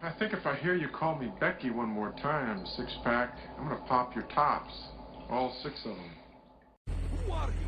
I think if I hear you call me Becky one more time, six-pack, I'm gonna pop your tops. All six of them. Who are you?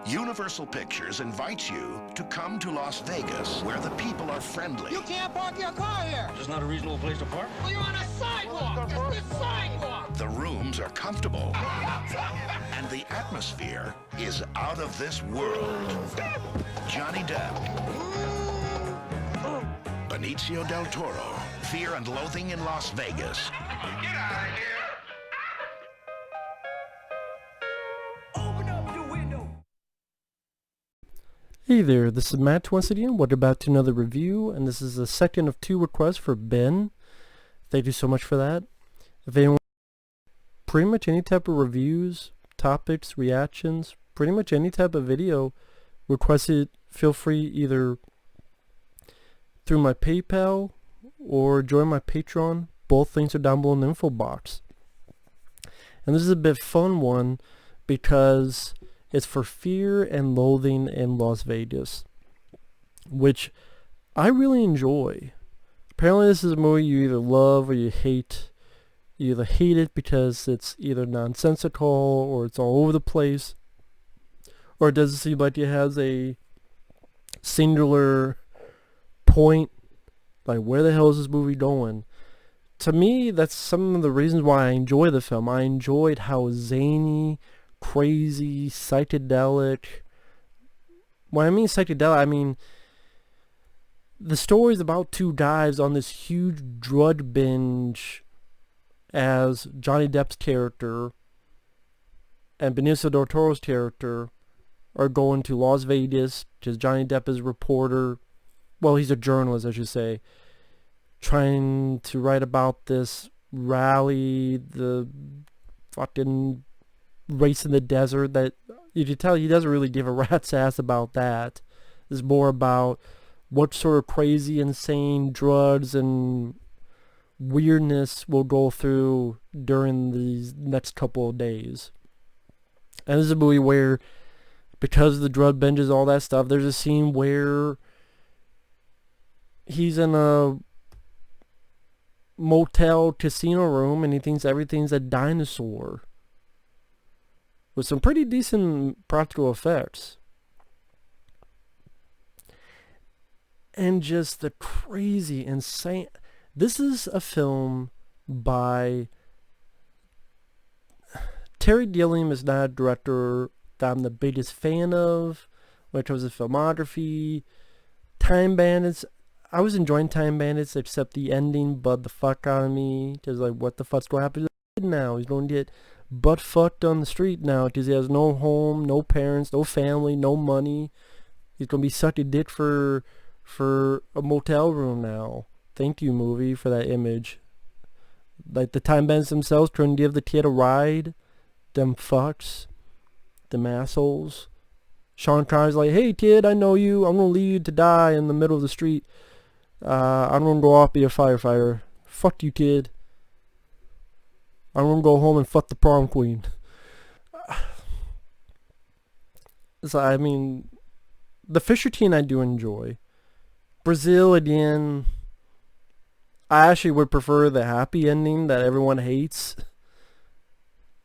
Universal Pictures invites you to come to Las Vegas, where the people are friendly. You can't park your car here. This is not a reasonable place to park. Well, you're on a sidewalk. Just the sidewalk. The rooms are comfortable, and the atmosphere is out of this world. Johnny Depp, Benicio del Toro, Fear and Loathing in Las Vegas. Get out of here! Hey there, this is Matt once again. Welcome back to another review, and this is the second of 2 requests for Ben. Thank you so much for that. If anyone pretty much any type of reviews, topics, reactions, pretty much any type of video requested, feel free either through my PayPal or join my Patreon. Both things are down below in the info box. And this is a bit fun one because it's for Fear and Loathing in Las Vegas, which I really enjoy. Apparently this is a movie you either love or you hate. You either hate it because it's either nonsensical or it's all over the place, or it doesn't seem like it has a singular point, like where the hell is this movie going? To me, that's some of the reasons why I enjoy the film. I enjoyed how zany, crazy, psychedelic. When I mean psychedelic, I mean the story is about 2 guys on this huge drug binge as Johnny Depp's character and Benicio del Toro's character are going to Las Vegas because Johnny Depp is a reporter. Well, he's a journalist, I should say, trying to write about this rally, the fucking race in the desert that you can tell he doesn't really give a rat's ass about that. It's more about what sort of crazy, insane drugs and weirdness we'll go through during these next couple of days. And this is a movie where, because of the drug binges, all that stuff, there's a scene where he's in a motel casino room and he thinks everything's a dinosaur, with some pretty decent practical effects. And just the crazy, insane... This is a film by... Terry Gilliam is not a director that I'm the biggest fan of when it comes to filmography. Time Bandits... I was enjoying Time Bandits except the ending bugged the fuck out of me. Because like, what the fuck's going to happen to the kid now? He's going to get butt fucked on the street now because he has no home, no parents, no family, no money. He's gonna be sucking dick for a motel room now. Thank you, movie, for that image. Like, the Time Bandits themselves couldn't give the kid a ride. Them fucks. Them assholes. Sean Connery's like, hey kid, I know you. I'm gonna leave you to die in the middle of the street. I'm gonna go off, be a firefighter. Fuck you, kid. I'm gonna go home and fuck the prom queen. So I mean, the Fisher Teen I do enjoy. Brazil again. I actually would prefer the happy ending that everyone hates,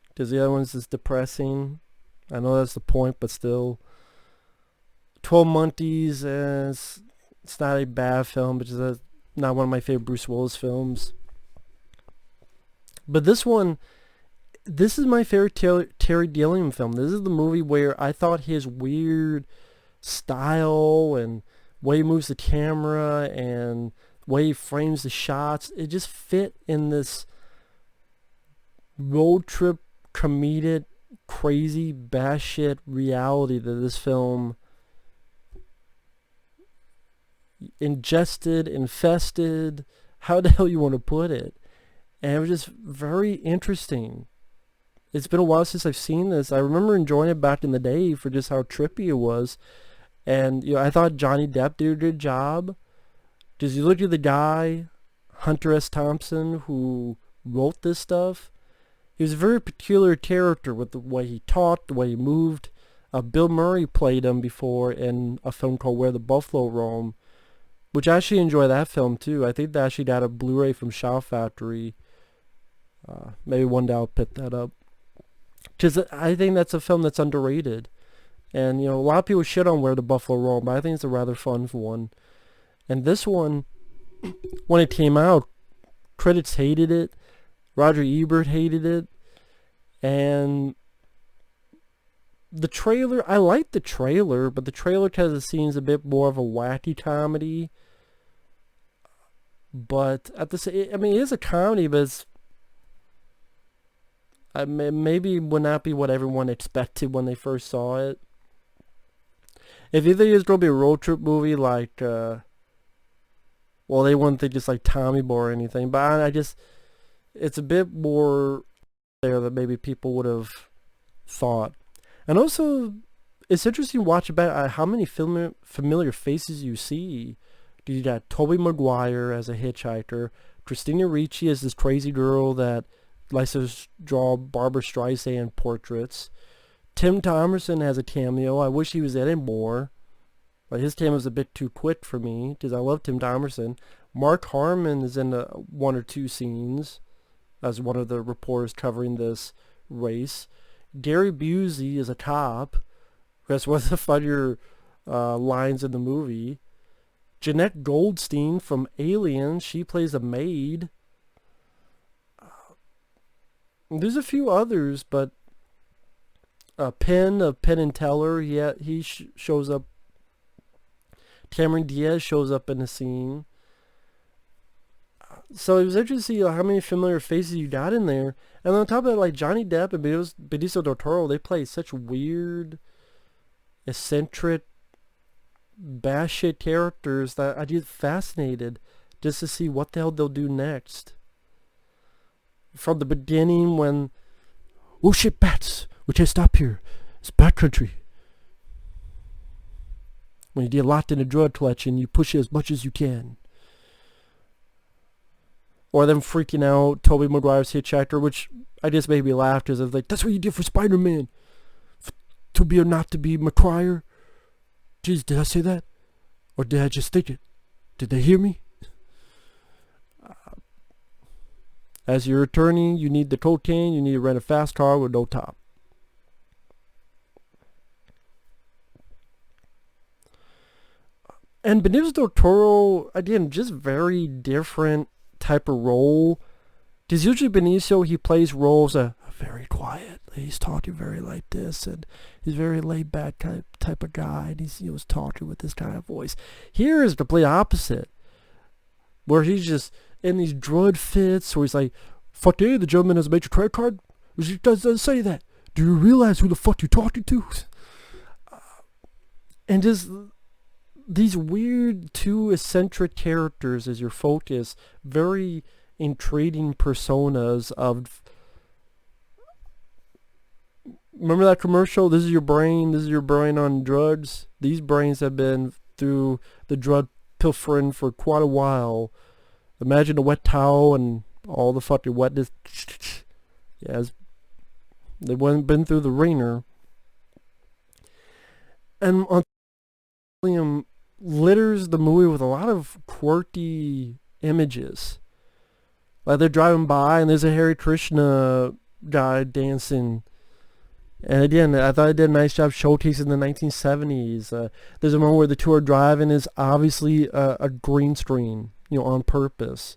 because the other one's just depressing. I know that's the point, but still. 12 Monkeys, it's not a bad film, but it's not one of my favorite Bruce Willis films. But this one, this is my favorite Terry Gilliam film. This is the movie where I thought his weird style and way he moves the camera and way he frames the shots, it just fit in this road trip comedic crazy batshit reality that this film infested, how the hell you want to put it. And it was just very interesting. It's been a while since I've seen this. I remember enjoying it back in the day for just how trippy it was. And I thought Johnny Depp did a good job. Because you look at the guy, Hunter S. Thompson, who wrote this stuff. He was a very peculiar character with the way he talked, the way he moved. Bill Murray played him before in a film called Where the Buffalo Roam, which I actually enjoy that film too. I think they actually got a Blu-ray from Shout Factory. Maybe one day I'll pick that up. Because I think that's a film that's underrated. And, a lot of people shit on Where the Buffalo Roam, but I think it's a rather fun one. And this one, when it came out, critics hated it. Roger Ebert hated it. And the trailer, I liked the trailer, but the trailer kind of seems a bit more of a wacky comedy. But at the same, I mean, it is a comedy, but it's, maybe would not be what everyone expected when they first saw it. If you think it's going to be a road trip movie like, well, they wouldn't think it's like Tommy Boy or anything, but I just, it's a bit more there than maybe people would have thought. And also, it's interesting to watch about how many familiar faces you see. You got Tobey Maguire as a hitchhiker, Christina Ricci as this crazy girl that likes to draw Barbra Streisand portraits. Tim Thomerson has a cameo. I wish he was in it more, but his cameo was a bit too quick for me because I love Tim Thomerson. Mark Harmon is in one or two scenes as one of the reporters covering this race. Gary Busey is a cop. That's one of the funnier lines in the movie. Jeanette Goldstein from Alien, she plays a maid. There's a few others, but Penn of Penn and Teller, he shows up. Cameron Diaz shows up in the scene. So it was interesting to see how many familiar faces you got in there. And on top of that, like Johnny Depp and Benicio del Toro, they play such weird, eccentric, batshit characters that I get fascinated just to see what the hell they'll do next. From the beginning when, oh shit, bats, we can't stop here. It's bat country. When you get locked in a drug collection, you push it as much as you can. Or them freaking out, Tobey Maguire's hitchhiker, which I just made me laugh because I was like, that's what you did for Spider-Man. To be or not to be McCryer. Jeez, did I say that? Or did I just think it? Did they hear me? As your attorney, you need the cocaine, you need to rent a fast car with no top. And Benicio del Toro, again, just very different type of role. Because usually Benicio, he plays roles very quiet. He's talking very like this, and he's very laid back type of guy, and he's talking with this kind of voice. Here is the complete opposite, where he's just in these drug fits, where he's like, fuck yeah, the gentleman has a major credit card. He doesn't say that. Do you realize who the fuck you're talking to? And just these weird two eccentric characters as your focus, very intriguing personas of, remember that commercial, this is your brain on drugs? These brains have been through the drug pilfering for quite a while. Imagine a wet towel and all the fucking wetness As they went been through the ringer. And William litters the movie with a lot of quirky images. Like they're driving by and there's a Hare Krishna guy dancing. And again, I thought I did a nice job showcasing the 1970s. There's a moment where the two are driving is obviously a green screen, on purpose.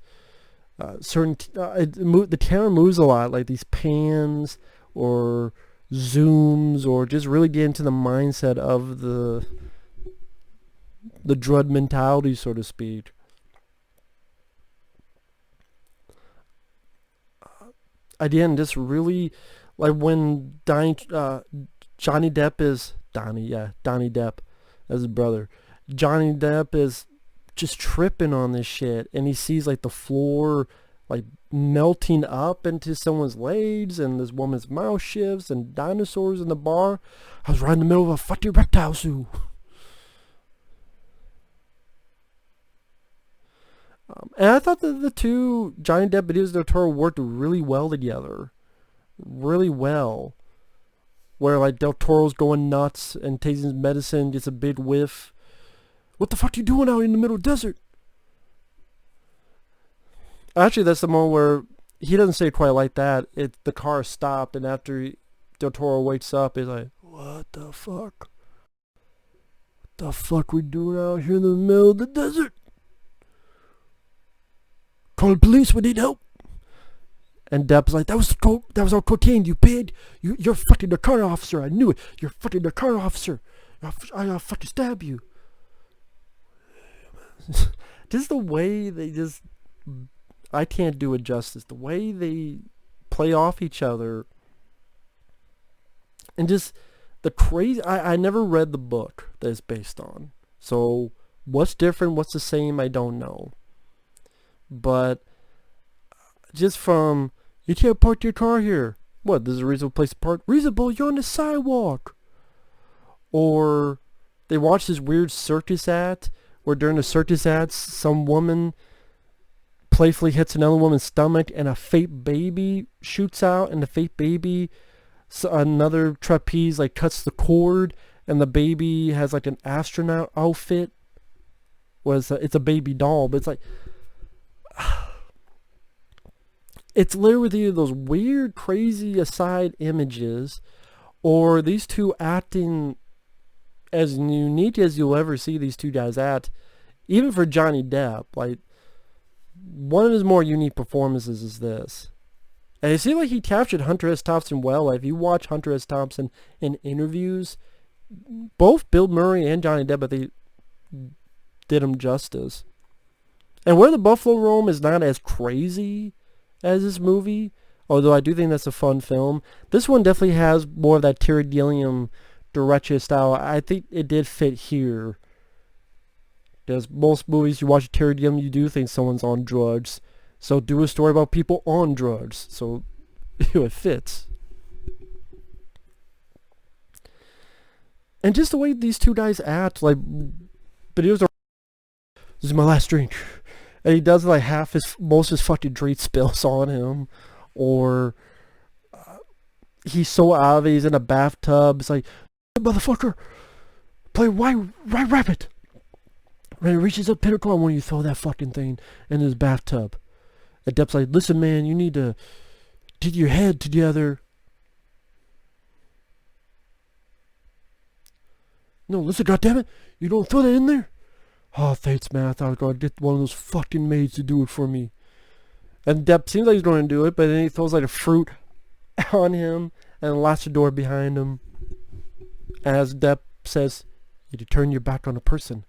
The camera moves a lot, like these pans or zooms, or just really get into the mindset of the drug mentality, so to speak. Again, just really, like when Johnny Depp is Donnie Depp, that's his brother. Johnny Depp is just tripping on this shit, and he sees like the floor like melting up into someone's legs, and this woman's mouth shifts, and dinosaurs in the bar. I was right in the middle of a fucking reptile zoo. And I thought that the two, Johnny Depp and Benicio del Toro, worked really well together. Really well. Where like Del Toro's going nuts and taking his medicine, gets a big whiff. What the fuck are you doing out in the middle of the desert? Actually, that's the moment where he doesn't say it quite like that. The car stopped, and after Del Toro wakes up, he's like, what the fuck? What the fuck we doing out here in the middle of the desert? Call the police, we need help. And Depp's like, that was all cocaine, you pig. You're fucking the car officer. I knew it. You're fucking the car officer. I'll fucking stab you. Just the way they just, I can't do it justice. The way they play off each other. And just the crazy, I never read the book that it's based on. So what's different, what's the same, I don't know. But just from, you can't park your car here. What, there's a reasonable place to park? Reasonable, you're on the sidewalk. Or they watch this weird circus act where during the circus act some woman playfully hits another woman's stomach and a fake baby shoots out, and the fake baby, another trapeze like cuts the cord, and the baby has like an astronaut outfit. It's a baby doll, but it's like, it's literally with either those weird, crazy aside images, or these two acting as unique as you'll ever see these two guys act. Even for Johnny Depp, like, one of his more unique performances is this. And it seemed like he captured Hunter S. Thompson well. Like, if you watch Hunter S. Thompson in interviews, both Bill Murray and Johnny Depp, they did him justice. And Where the Buffalo Roam is not as crazy as this movie, although I do think that's a fun film. This one definitely has more of that Terry Gilliam director style. I think it did fit here. Because most movies you watch Terry Gilliam, you do think someone's on drugs. So do a story about people on drugs. So it fits. And just the way these two guys act, like, but it was this is my last drink. And he does like most of his fucking drink spills on him. Or he's so out of it, he's in a bathtub. It's like, motherfucker, play White Rabbit. When he reaches up pinnacle, I want you to throw that fucking thing in his bathtub. And Depp's like, listen man, you need to get your head together. No, listen, goddammit, you don't throw that in there? Oh, thanks, man. I thought I was going to get one of those fucking maids to do it for me. And Depp seems like he's going to do it, but then he throws like a fruit on him and locks the door behind him. As Depp says, you can turn your back on a person,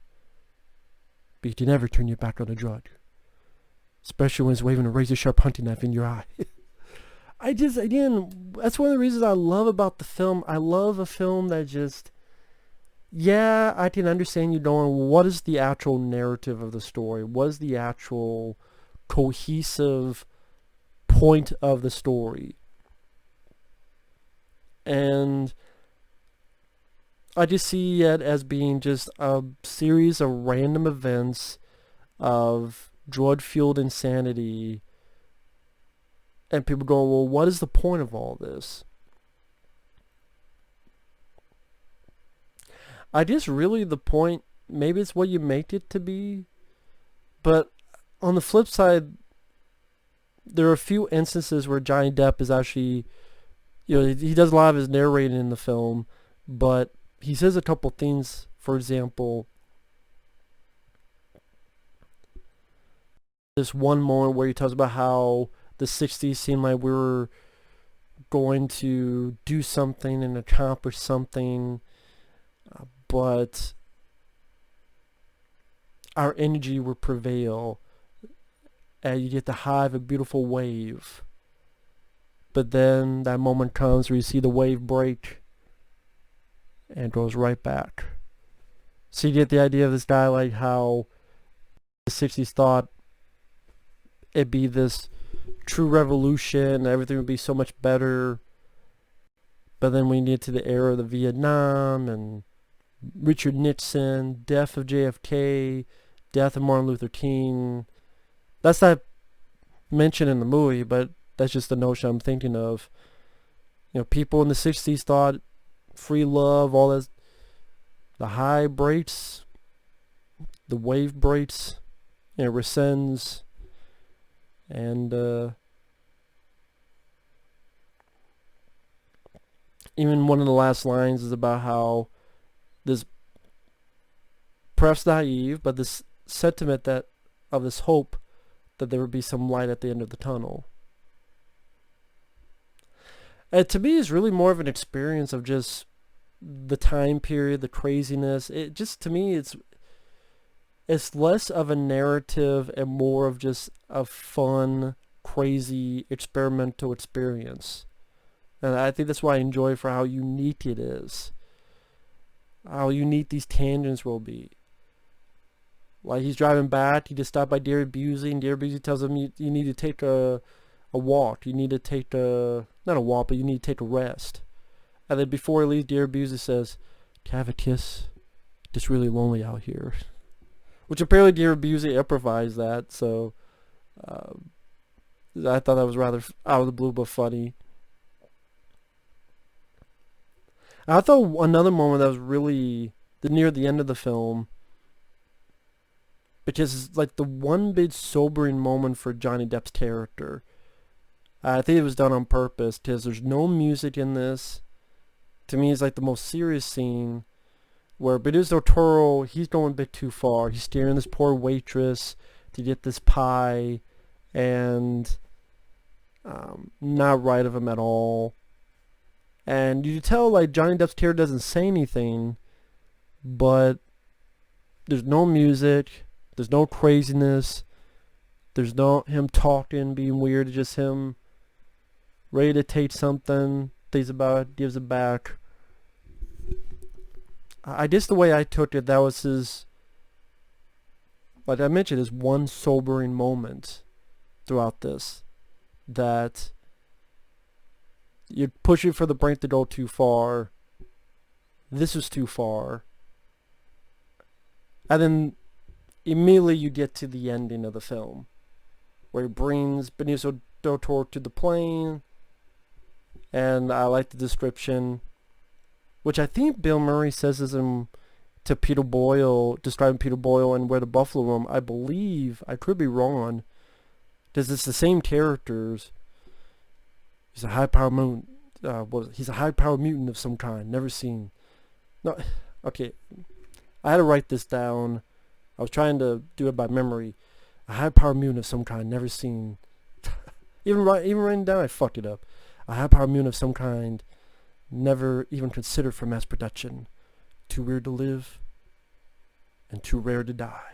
but you can never turn your back on a drug. Especially when it's waving a razor-sharp hunting knife in your eye. Again, that's one of the reasons I love about the film. I love a film that just, yeah, I can understand you going, what is the actual narrative of the story? What is the actual cohesive point of the story? And I just see it as being just a series of random events of drug-fueled insanity And people going, well, what is the point of all this? I guess really the point, maybe it's what you make it to be. But on the flip side, there are a few instances where Johnny Depp is actually, he does a lot of his narrating in the film, but he says a couple things. For example, this one moment where he talks about how the 60s seemed like we were going to do something and accomplish something, but our energy would prevail, and you get the high of a beautiful wave. But then that moment comes where you see the wave break and it goes right back. So you get the idea of this guy, like how the 60s thought it'd be this true revolution, everything would be so much better. But then we get to the era of the Vietnam and Richard Nixon, death of JFK, death of Martin Luther King. That's not mentioned in the movie, but that's just the notion I'm thinking of. People in the 60s thought free love, all that. The high breaks, the wave breaks, it rescinds, and even one of the last lines is about how this, perhaps naive, but this sentiment that of this hope that there would be some light at the end of the tunnel. And to me, it's really more of an experience of just the time period, the craziness. It just, to me, it's less of a narrative and more of just a fun, crazy, experimental experience. And I think that's why I enjoy for how unique it is. How unique these tangents will be. Like, he's driving back, he just stopped by Gary Busey, and Gary Busey tells him you need to take a walk. You need to take not a walk, but you need to take a rest. And then before he leaves, Gary Busey says, "Can I have a kiss? It's really lonely out here." Which apparently Gary Busey improvised that, so I thought that was rather out of the blue but funny. I thought another moment that was really near the end of the film, because it's like the one big sobering moment for Johnny Depp's character. I think it was done on purpose, because there's no music in this. To me, it's like the most serious scene where Benicio Toro, he's going a bit too far. He's steering this poor waitress to get this pie, and not right of him at all. And you tell, like, Johnny Depp's character doesn't say anything, but there's no music, there's no craziness, there's no him talking, being weird, it's just him ready to take something, thinks about it, gives it back. I guess the way I took it, that was his, like I mentioned, his one sobering moment throughout this, that you're pushing for the brink to go too far. This is too far. And then immediately you get to the ending of the film, where he brings Benicio del Toro to the plane. And I like the description, which I think Bill Murray says is to Peter Boyle, describing Peter Boyle and Where the Buffalo Roam. I believe, I could be wrong, because it's the same characters. He's a high-powered mutant. He's a high-powered mutant of some kind, never seen. No, okay. I had to write this down. I was trying to do it by memory. A high-powered mutant of some kind, never seen. even writing down, I fucked it up. A high-powered mutant of some kind, never even considered for mass production. Too weird to live, and too rare to die.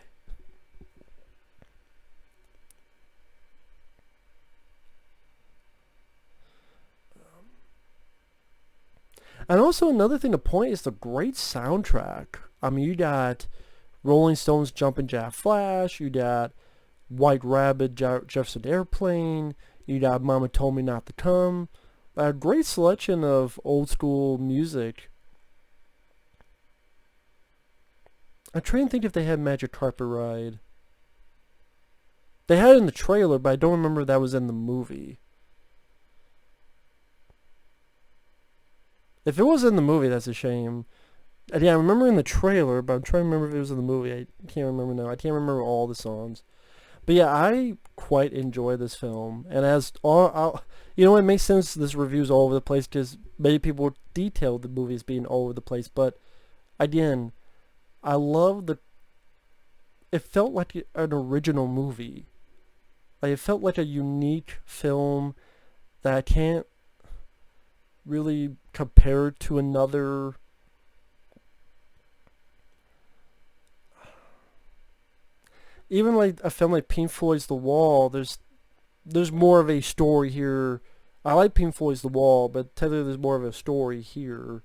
And also another thing to point is the great soundtrack. I mean, you got Rolling Stones' Jumpin' Jack Flash, you got White Rabbit, Jefferson Airplane, you got Mama Told Me Not to Come. A great selection of old school music. I'm trying to think if they had Magic Carpet Ride. They had it in the trailer, but I don't remember if that was in the movie. If it was in the movie, that's a shame. And yeah, I remember in the trailer, but I'm trying to remember if it was in the movie. I can't remember now. I can't remember all the songs. But yeah, I quite enjoy this film. And as you know, it makes sense this review's all over the place because many people detailed the movie as being all over the place. But again, I love it felt like an original movie. Like, it felt like a unique film that I can't really compare to another. Even like a film like Pink Floyd's The Wall, there's more of a story here. I like Pink Floyd's The Wall, but technically there's more of a story here.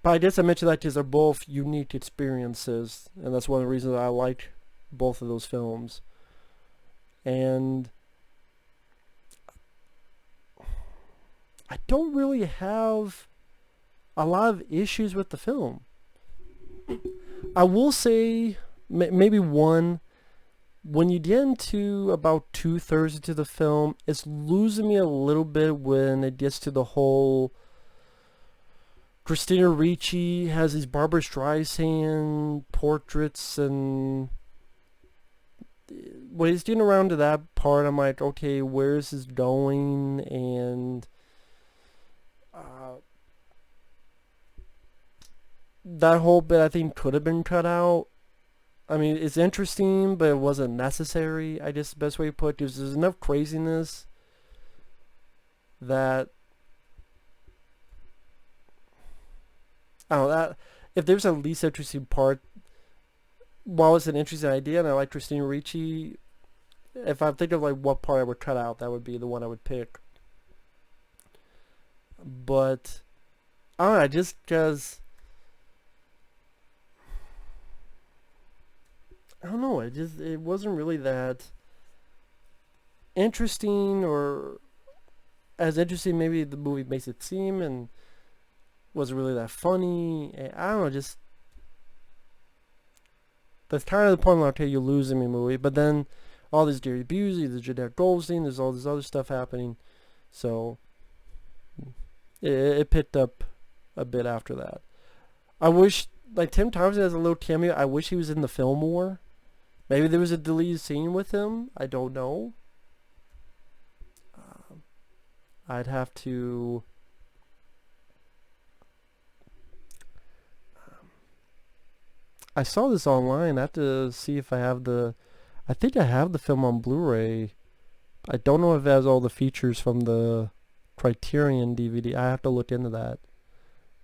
But I guess I mentioned that because they're both unique experiences, and that's one of the reasons I like both of those films. And I don't really have a lot of issues with the film. I will say maybe one. When you get into about 2/3 into the film, it's losing me a little bit when it gets to the whole Christina Ricci has these Barbra Streisand portraits, and when he's getting around to that part, I'm like, okay, where is this going? And that whole bit I think could have been cut out. I mean, it's interesting, but it wasn't necessary, I guess the best way to put it, because there's enough craziness that, I don't know, that if there's a least interesting part, while it's an interesting idea and I like Christina Ricci, if I think of like what part I would cut out, that would be the one I would pick. But I don't know, just because I don't know, it wasn't really that interesting, or as interesting maybe the movie makes it seem, and wasn't really that funny. I don't know, just that's kind of the point, like, okay, you're losing me movie. But then all this Gary Busey, there's Jeanette Goldstein, there's all this other stuff happening, so it picked up a bit after that. I wish, like, Tim Thompson has a little cameo. I wish he was in the film more. Maybe there was a deleted scene with him. I don't know. I'd have to I saw this online. I have to see if I have I think I have the film on Blu-ray. I don't know if it has all the features from the Criterion DVD. I have to look into that.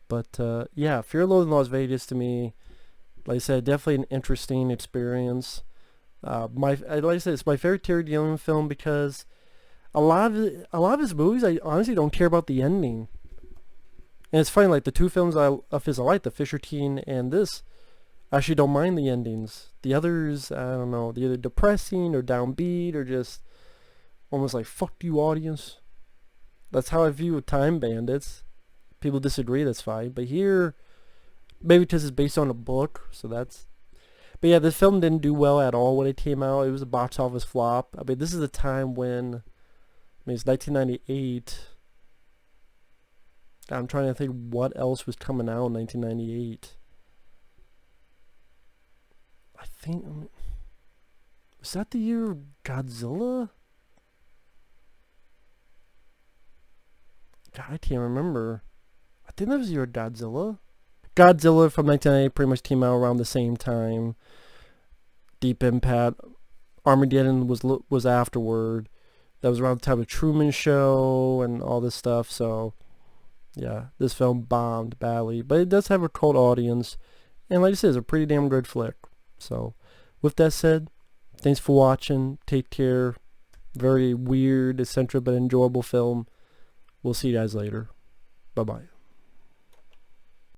But yeah, Fear and Loathing in Las Vegas, to me, like I said, definitely an interesting experience. Like I said, it's my favorite Terry Gilliam film because a lot of his movies, I honestly don't care about the ending. And it's funny, like the two films of his I like, The Fisher Teen and this, I actually don't mind the endings. The others, I don't know, they're either depressing or downbeat or just almost like, fuck you, audience. That's how I view Time Bandits. People disagree, that's fine. But here, maybe because it's based on a book, so that's... But yeah, this film didn't do well at all when it came out. It was a box office flop. I mean, this is a time when... I mean, it's 1998. I'm trying to think what else was coming out in 1998. I think... Was that the year of Godzilla? God, I can't remember. I think that was the year of Godzilla. Godzilla from 1998 pretty much came out around the same time. Deep Impact. Armageddon was afterward. That was around the time of Truman Show and all this stuff, so... Yeah, this film bombed badly, but it does have a cult audience, and like I said, it's a pretty damn good flick. So, with that said, thanks for watching, take care, very weird, eccentric, but enjoyable film. We'll see you guys later. Bye-bye.